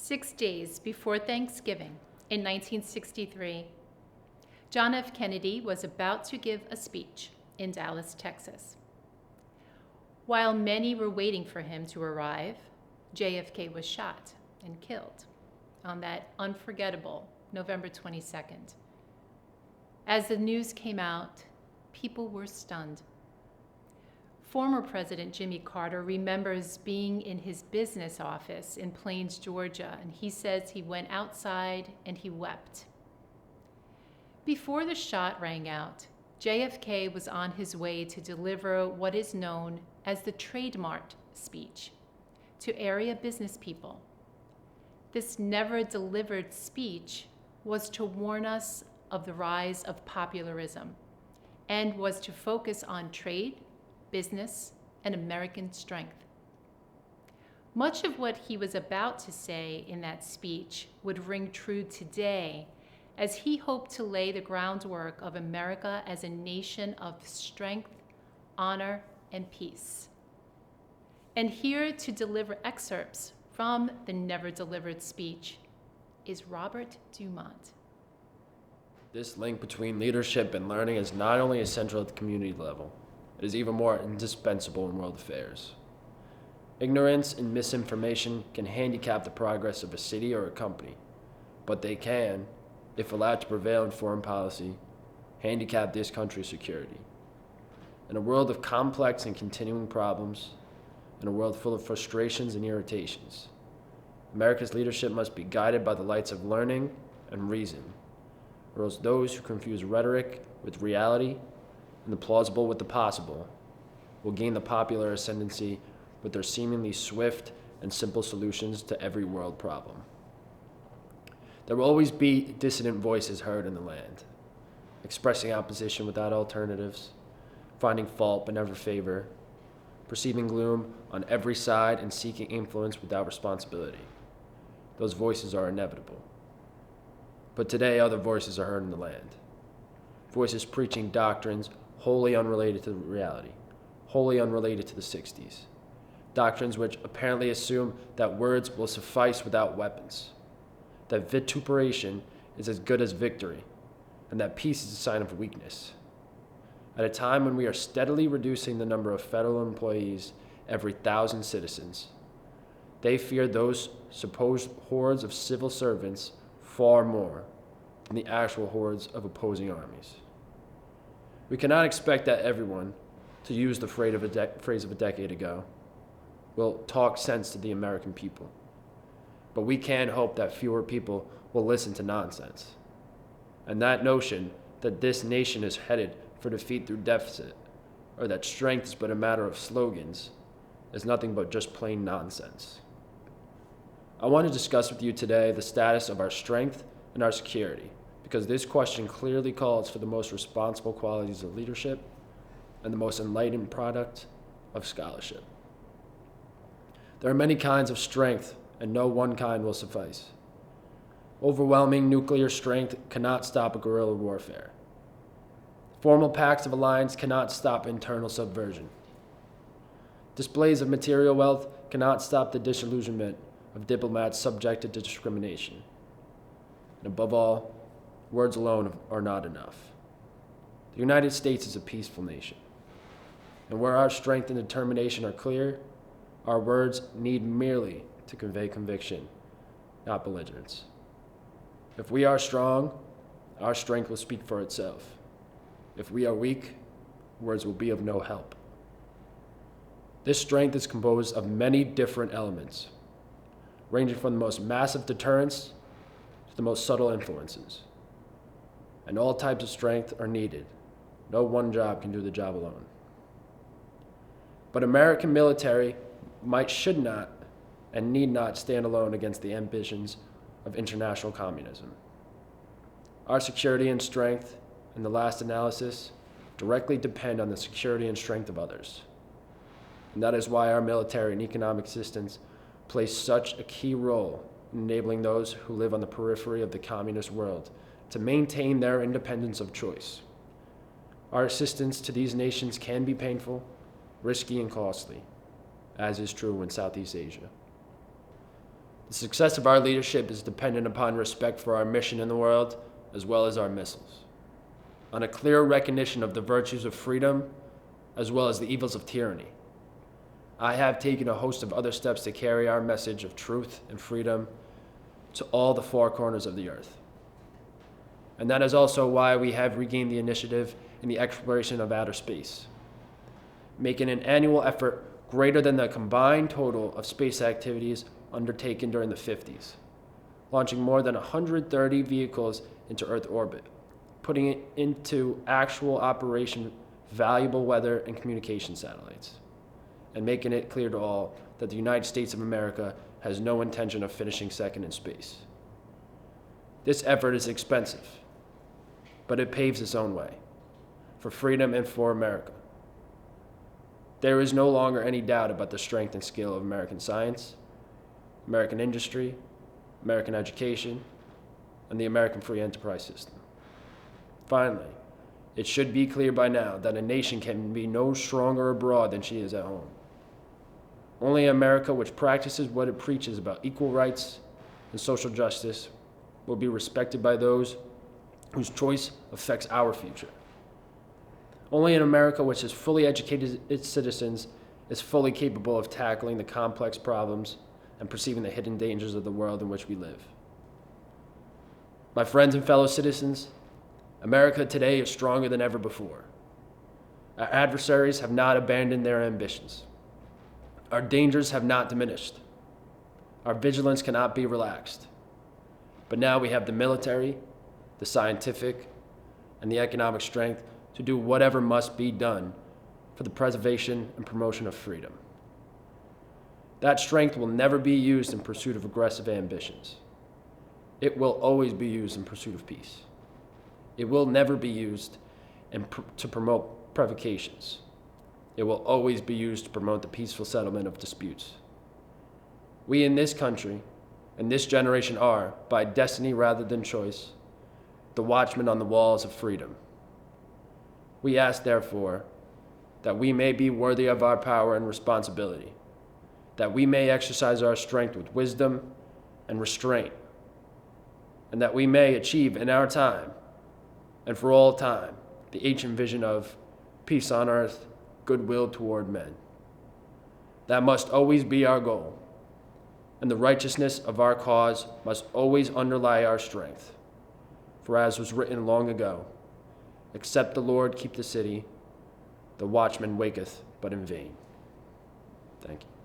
6 days before Thanksgiving in 1963, John F. Kennedy was about to give a speech in Dallas, Texas. While many were waiting for him to arrive, JFK was shot and killed on that unforgettable November 22nd. As the news came out, people were stunned. Former President Jimmy Carter remembers being in his business office in Plains, Georgia, and he says he went outside and he wept. Before the shot rang out, JFK was on his way to deliver what is known as the Trade Mart speech to area business people. This never-delivered speech was to warn us of the rise of popularism and was to focus on trade, business, and American strength. Much of what he was about to say in that speech would ring true today, as he hoped to lay the groundwork of America as a nation of strength, honor, and peace. And here to deliver excerpts from the never-delivered speech is Robert Dumont. This link between leadership and learning is not only essential at the community level, it is even more indispensable in world affairs. Ignorance and misinformation can handicap the progress of a city or a company, but they can, if allowed to prevail in foreign policy, handicap this country's security. In a world of complex and continuing problems, in a world full of frustrations and irritations, America's leadership must be guided by the lights of learning and reason, or else those who confuse rhetoric with reality and the plausible with the possible will gain the popular ascendancy with their seemingly swift and simple solutions to every world problem. There will always be dissident voices heard in the land, expressing opposition without alternatives, finding fault but never favor, perceiving gloom on every side and seeking influence without responsibility. Those voices are inevitable. But today other voices are heard in the land. Voices preaching doctrines wholly unrelated to reality, wholly unrelated to the 60s. Doctrines which apparently assume that words will suffice without weapons, that vituperation is as good as victory, and that peace is a sign of weakness. At a time when we are steadily reducing the number of federal employees every 1,000 citizens, they fear those supposed hordes of civil servants far more than the actual hordes of opposing armies. We cannot expect that everyone, to use the phrase of a decade ago, will talk sense to the American people. But we can hope that fewer people will listen to nonsense. And that notion that this nation is headed for defeat through deficit, or that strength is but a matter of slogans, is nothing but just plain nonsense. I want to discuss with you today the status of our strength and our security, because this question clearly calls for the most responsible qualities of leadership and the most enlightened product of scholarship. There are many kinds of strength, and no one kind will suffice. Overwhelming nuclear strength cannot stop a guerrilla warfare. Formal pacts of alliance cannot stop internal subversion. Displays of material wealth cannot stop the disillusionment of diplomats subjected to discrimination. And above all, words alone are not enough. The United States is a peaceful nation. And where our strength and determination are clear, our words need merely to convey conviction, not belligerence. If we are strong, our strength will speak for itself. If we are weak, words will be of no help. This strength is composed of many different elements, ranging from the most massive deterrents to the most subtle influences. And all types of strength are needed. No one job can do the job alone. But American military should not and need not stand alone against the ambitions of international communism. Our security and strength, in the last analysis, directly depend on the security and strength of others. And that is why our military and economic assistance plays such a key role in enabling those who live on the periphery of the communist world to maintain their independence of choice. Our assistance to these nations can be painful, risky, and costly, as is true in Southeast Asia. The success of our leadership is dependent upon respect for our mission in the world, as well as our missiles, on a clear recognition of the virtues of freedom, as well as the evils of tyranny. I have taken a host of other steps to carry our message of truth and freedom to all the four corners of the earth. And that is also why we have regained the initiative in the exploration of outer space, making an annual effort greater than the combined total of space activities undertaken during the 50s, launching more than 130 vehicles into Earth orbit, putting it into actual operation valuable weather and communication satellites, and making it clear to all that the United States of America has no intention of finishing second in space. This effort is expensive, but it paves its own way, for freedom and for America. There is no longer any doubt about the strength and scale of American science, American industry, American education, and the American free enterprise system. Finally, it should be clear by now that a nation can be no stronger abroad than she is at home. Only America which practices what it preaches about equal rights and social justice will be respected by those whose choice affects our future. Only an America which has fully educated its citizens is fully capable of tackling the complex problems and perceiving the hidden dangers of the world in which we live. My friends and fellow citizens, America today is stronger than ever before. Our adversaries have not abandoned their ambitions. Our dangers have not diminished. Our vigilance cannot be relaxed. But now we have the military, the scientific, and the economic strength to do whatever must be done for the preservation and promotion of freedom. That strength will never be used in pursuit of aggressive ambitions. It will always be used in pursuit of peace. It will never be used to promote provocations. It will always be used to promote the peaceful settlement of disputes. We in this country and this generation are, by destiny rather than choice, the watchmen on the walls of freedom. We ask, therefore, that we may be worthy of our power and responsibility, that we may exercise our strength with wisdom and restraint, and that we may achieve in our time and for all time the ancient vision of peace on earth, goodwill toward men. That must always be our goal, and the righteousness of our cause must always underlie our strength. For as was written long ago, except the Lord keep the city, the watchman waketh but in vain. Thank you.